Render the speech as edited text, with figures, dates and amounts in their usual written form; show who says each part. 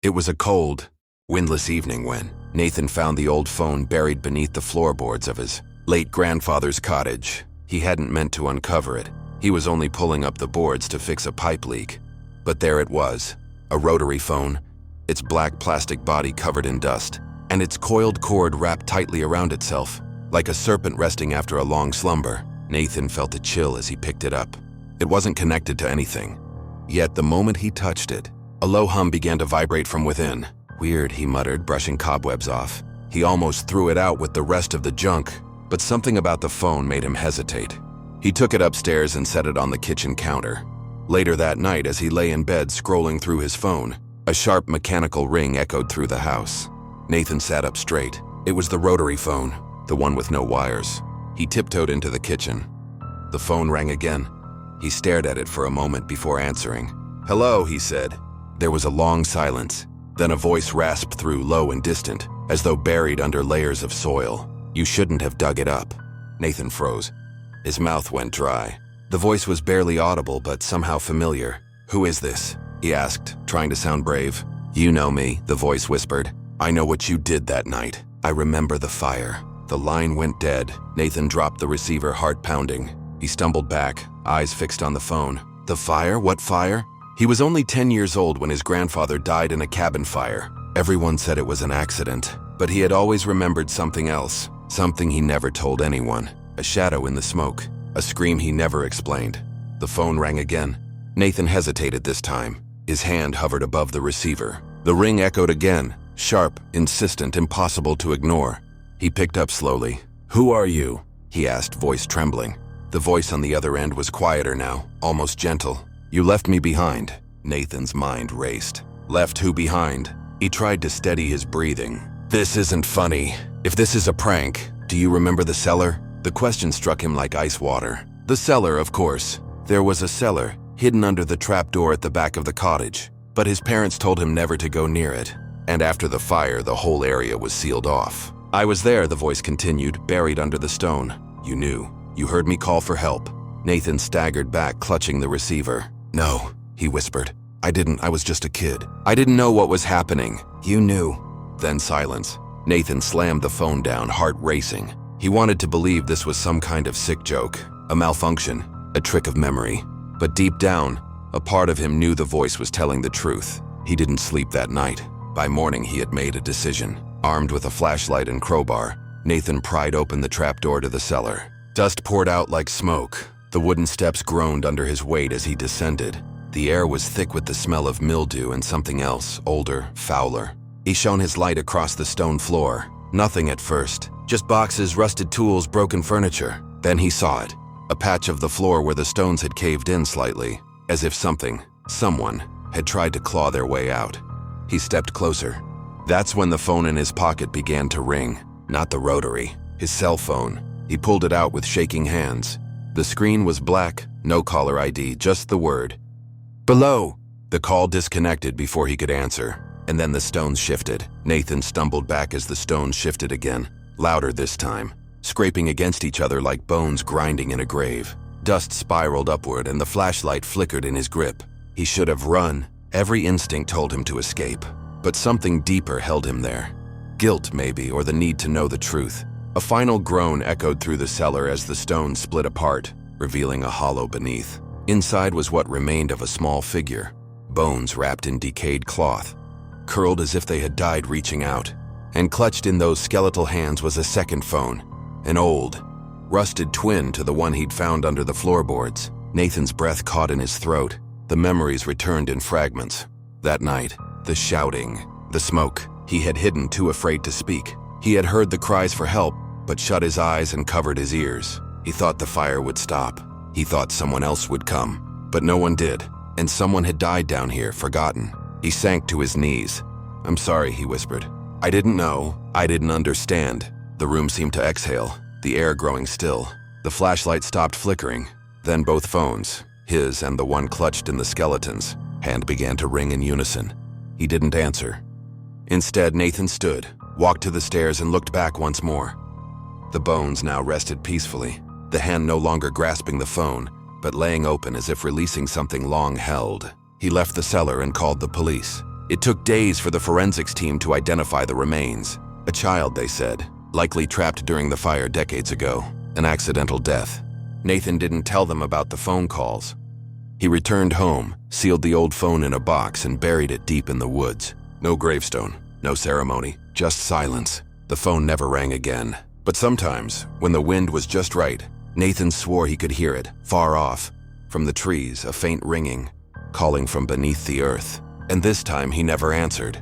Speaker 1: It was a cold, windless evening when Nathan found the old phone buried beneath the floorboards of his late grandfather's cottage. He hadn't meant to uncover it. He was only pulling up the boards to fix a pipe leak. But there it was, a rotary phone, its black plastic body covered in dust, and its coiled cord wrapped tightly around itself, like a serpent resting after a long slumber. Nathan felt a chill as he picked it up. It wasn't connected to anything. Yet the moment he touched it, a low hum began to vibrate from within. Weird, he muttered, brushing cobwebs off. He almost threw it out with the rest of the junk, but something about the phone made him hesitate. He took it upstairs and set it on the kitchen counter. Later that night, as he lay in bed scrolling through his phone, a sharp mechanical ring echoed through the house. Nathan sat up straight. It was the rotary phone, the one with no wires. He tiptoed into the kitchen. The phone rang again. He stared at it for a moment before answering. "Hello," he said. There was a long silence. Then a voice rasped through, low and distant, as though buried under layers of soil. "You shouldn't have dug it up." Nathan froze. His mouth went dry. The voice was barely audible, but somehow familiar. "Who is this?" he asked, trying to sound brave. "You know me," the voice whispered. "I know what you did that night. I remember the fire." The line went dead. Nathan dropped the receiver, heart pounding. He stumbled back, eyes fixed on the phone. The fire? What fire? He was only 10 years old when his grandfather died in a cabin fire. Everyone said it was an accident, but he had always remembered something else, something he never told anyone. A shadow in the smoke, a scream he never explained. The phone rang again. Nathan hesitated this time. His hand hovered above the receiver. The ring echoed again, sharp, insistent, impossible to ignore. He picked up slowly. "Who are you?" he asked, voice trembling. The voice on the other end was quieter now, almost gentle. "You left me behind." Nathan's mind raced. Left who behind? He tried to steady his breathing. "This isn't funny. If this is a prank, do you remember the cellar?" The question struck him like ice water. The cellar, of course. There was a cellar, hidden under the trapdoor at the back of the cottage. But his parents told him never to go near it. And after the fire, the whole area was sealed off. "I was there," the voice continued, "buried under the stone. You knew. You heard me call for help." Nathan staggered back, clutching the receiver. "No," he whispered. "I didn't. I was just a kid. I didn't know what was happening." "You knew." Then silence. Nathan slammed the phone down, heart racing. He wanted to believe this was some kind of sick joke, a malfunction, a trick of memory. But deep down, a part of him knew the voice was telling the truth. He didn't sleep that night. By morning, he had made a decision. Armed with a flashlight and crowbar, Nathan pried open the trapdoor to the cellar. Dust poured out like smoke. The wooden steps groaned under his weight as he descended. The air was thick with the smell of mildew and something else, older, fouler. He shone his light across the stone floor. Nothing at first, just boxes, rusted tools, broken furniture. Then he saw it, a patch of the floor where the stones had caved in slightly, as if someone, had tried to claw their way out. He stepped closer. That's when the phone in his pocket began to ring. Not the rotary, his cell phone. He pulled it out with shaking hands. The screen was black, no caller ID, just the word, "Below." The call disconnected before he could answer, and then the stones shifted. Nathan stumbled back as the stones shifted again, louder this time, scraping against each other like bones grinding in a grave. Dust spiraled upward and the flashlight flickered in his grip. He should have run. Every instinct told him to escape, but something deeper held him there. Guilt, maybe, or the need to know the truth. A final groan echoed through the cellar as the stones split apart, revealing a hollow beneath. Inside was what remained of a small figure, bones wrapped in decayed cloth, curled as if they had died reaching out. And clutched in those skeletal hands was a second phone, an old, rusted twin to the one he'd found under the floorboards. Nathan's breath caught in his throat. The memories returned in fragments. That night, the shouting, the smoke. He had hidden, too afraid to speak. He had heard the cries for help, but shut his eyes and covered his ears. He thought the fire would stop. He thought someone else would come, but no one did. And someone had died down here, forgotten. He sank to his knees. "I'm sorry," he whispered. "I didn't know. I didn't understand." The room seemed to exhale, the air growing still. The flashlight stopped flickering. Then both phones, his and the one clutched in the skeleton's, hand began to ring in unison. He didn't answer. Instead, Nathan stood, walked to the stairs and looked back once more. The bones now rested peacefully, the hand no longer grasping the phone, but laying open as if releasing something long held. He left the cellar and called the police. It took days for the forensics team to identify the remains. A child, they said, likely trapped during the fire decades ago, an accidental death. Nathan didn't tell them about the phone calls. He returned home, sealed the old phone in a box, and buried it deep in the woods. No gravestone, no ceremony, just silence. The phone never rang again. But sometimes, when the wind was just right, Nathan swore he could hear it, far off. From the trees, a faint ringing, calling from beneath the earth. And this time he never answered.